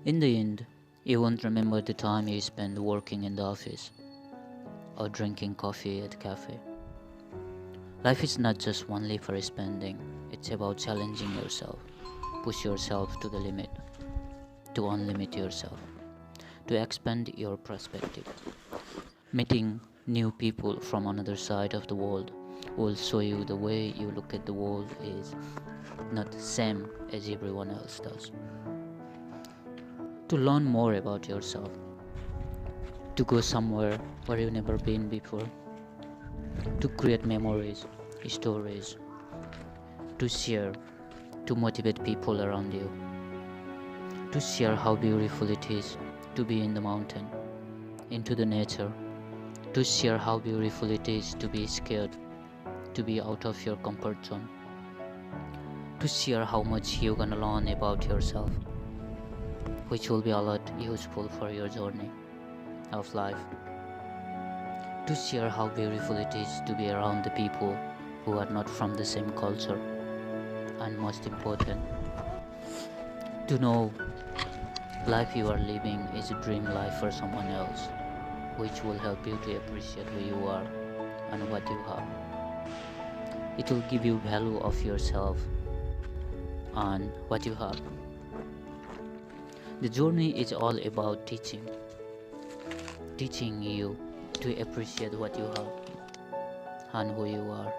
In the end, you won't remember the time you spent working in the office or drinking coffee at a cafe. Life is not just only for spending, it's about challenging yourself, push yourself to the limit, to unlimit yourself, to expand your perspective. Meeting new people from another side of the world will show you the way you look at the world is not the same as everyone else does. To learn more about yourself, to go somewhere where you've never been before, to create memories, stories, to share, to motivate people around you, to share how beautiful it is to be in the mountain, into the nature, to share how beautiful it is to be scared, to be out of your comfort zone, to share how much you're gonna learn about yourself, which will be a lot useful for your journey of life, to share how beautiful it is to be around the people who are not from the same culture, and most important, to know life you are living is a dream life for someone else, which will help you to appreciate who you are and what you have. It will give you value of yourself and what you have. The journey is all about teaching you to appreciate what you have and who you are.